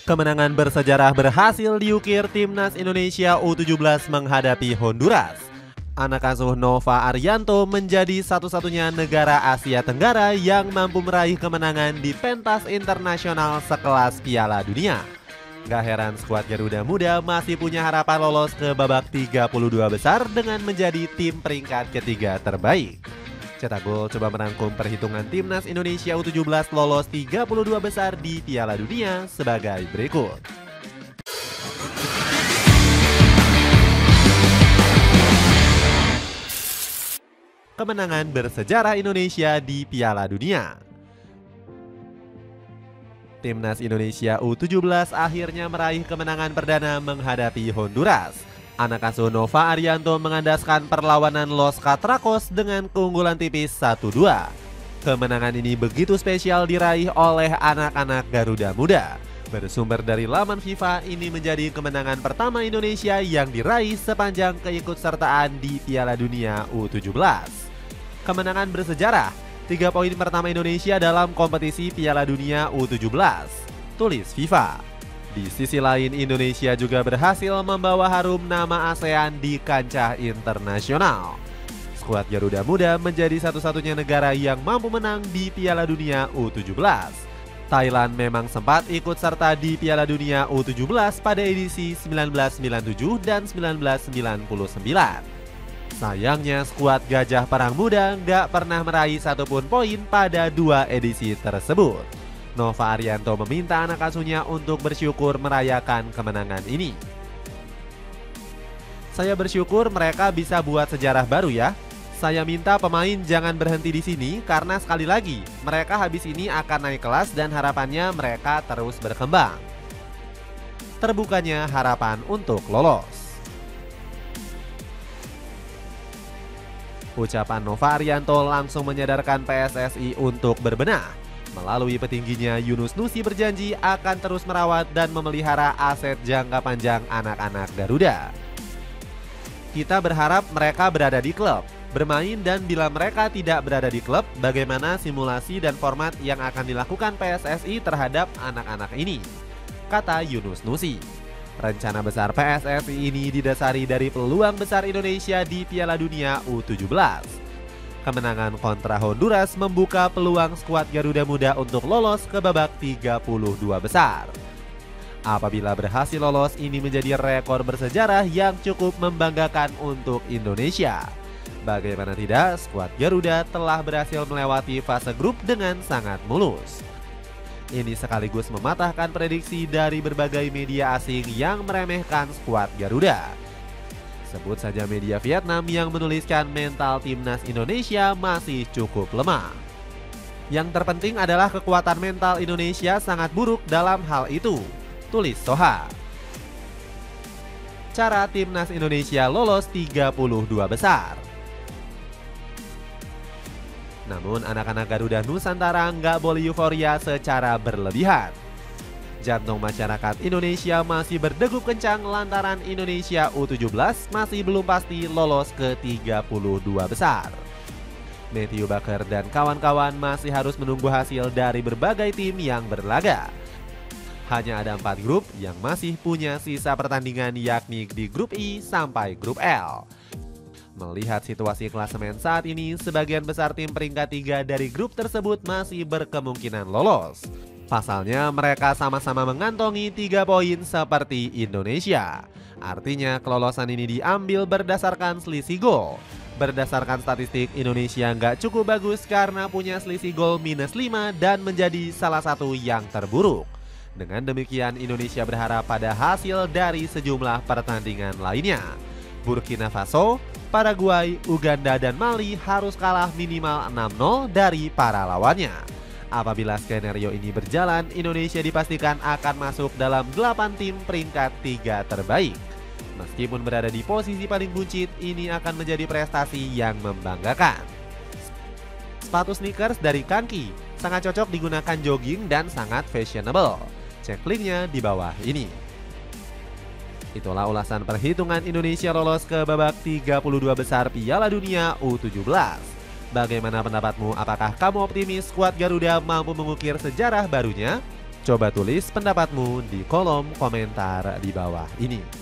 Kemenangan bersejarah berhasil diukir Timnas Indonesia U17 menghadapi Honduras. Anak asuh Nova Arianto menjadi satu-satunya negara Asia Tenggara yang mampu meraih kemenangan di pentas internasional sekelas Piala Dunia. Gak heran skuad Garuda Muda masih punya harapan lolos ke babak 32 besar dengan menjadi tim peringkat ketiga terbaik. Cetak Gol coba merangkum perhitungan Timnas Indonesia U17 lolos 32 besar di Piala Dunia sebagai berikut. Kemenangan bersejarah Indonesia di Piala Dunia. Timnas Indonesia U17 akhirnya meraih kemenangan perdana menghadapi Honduras. Anak asuh Nova Arianto mengandaskan perlawanan Los Catracos dengan keunggulan tipis 1-2. Kemenangan ini begitu spesial diraih oleh anak-anak Garuda Muda. Bersumber dari laman FIFA, ini menjadi kemenangan pertama Indonesia yang diraih sepanjang keikutsertaan di Piala Dunia U17. Kemenangan bersejarah, 3 poin pertama Indonesia dalam kompetisi Piala Dunia U17, tulis FIFA. Di sisi lain, Indonesia juga berhasil membawa harum nama ASEAN di kancah internasional. Skuad Garuda Muda menjadi satu-satunya negara yang mampu menang di Piala Dunia U17. Thailand memang sempat ikut serta di Piala Dunia U17 pada edisi 1997 dan 1999. Sayangnya skuad Gajah Perang Muda nggak pernah meraih satupun poin pada 2 edisi tersebut. Nova Arianto meminta anak asuhnya untuk bersyukur merayakan kemenangan ini. Saya bersyukur mereka bisa buat sejarah baru ya. Saya minta pemain jangan berhenti di sini karena sekali lagi mereka habis ini akan naik kelas dan harapannya mereka terus berkembang. Terbukanya harapan untuk lolos. Ucapan Nova Arianto langsung menyadarkan PSSI untuk berbenah. Melalui petingginya, Yunus Nusi berjanji akan terus merawat dan memelihara aset jangka panjang anak-anak Garuda. Kita berharap mereka berada di klub, bermain, dan bila mereka tidak berada di klub, bagaimana simulasi dan format yang akan dilakukan PSSI terhadap anak-anak ini, kata Yunus Nusi. Rencana besar PSSI ini didasari dari peluang besar Indonesia di Piala Dunia U17. Kemenangan kontra Honduras membuka peluang skuad Garuda Muda untuk lolos ke babak 32 besar. Apabila berhasil lolos, ini menjadi rekor bersejarah yang cukup membanggakan untuk Indonesia. Bagaimana tidak, skuad Garuda telah berhasil melewati fase grup dengan sangat mulus. Ini sekaligus mematahkan prediksi dari berbagai media asing yang meremehkan skuad Garuda. Sebut saja media Vietnam yang menuliskan mental timnas Indonesia masih cukup lemah. Yang terpenting adalah kekuatan mental Indonesia sangat buruk dalam hal itu, tulis Soha. Cara timnas Indonesia lolos 32 besar. Namun anak-anak Garuda Nusantara nggak boleh euforia secara berlebihan. Jantung masyarakat Indonesia masih berdegup kencang lantaran Indonesia U17 masih belum pasti lolos ke 32 besar. Matthew Baker dan kawan-kawan masih harus menunggu hasil dari berbagai tim yang berlaga. Hanya ada 4 grup yang masih punya sisa pertandingan, yakni di grup I sampai grup L. Melihat situasi klasemen saat ini, sebagian besar tim peringkat 3 dari grup tersebut masih berkemungkinan lolos. Pasalnya mereka sama-sama mengantongi 3 poin seperti Indonesia. Artinya kelolosan ini diambil berdasarkan selisih gol. Berdasarkan statistik, Indonesia nggak cukup bagus karena punya selisih gol -5 dan menjadi salah satu yang terburuk. Dengan demikian, Indonesia berharap pada hasil dari sejumlah pertandingan lainnya. Burkina Faso, Paraguay, Uganda, dan Mali harus kalah minimal 6-0 dari para lawannya. Apabila skenario ini berjalan, Indonesia dipastikan akan masuk dalam 8 tim peringkat 3 terbaik. Meskipun berada di posisi paling buncit, ini akan menjadi prestasi yang membanggakan. Sepatu sneakers dari Kanki sangat cocok digunakan jogging dan sangat fashionable. Cek linknya di bawah ini. Itulah ulasan perhitungan Indonesia lolos ke babak 32 besar Piala Dunia U17. Bagaimana pendapatmu? Apakah kamu optimis skuad Garuda mampu mengukir sejarah barunya? Coba tulis pendapatmu di kolom komentar di bawah ini.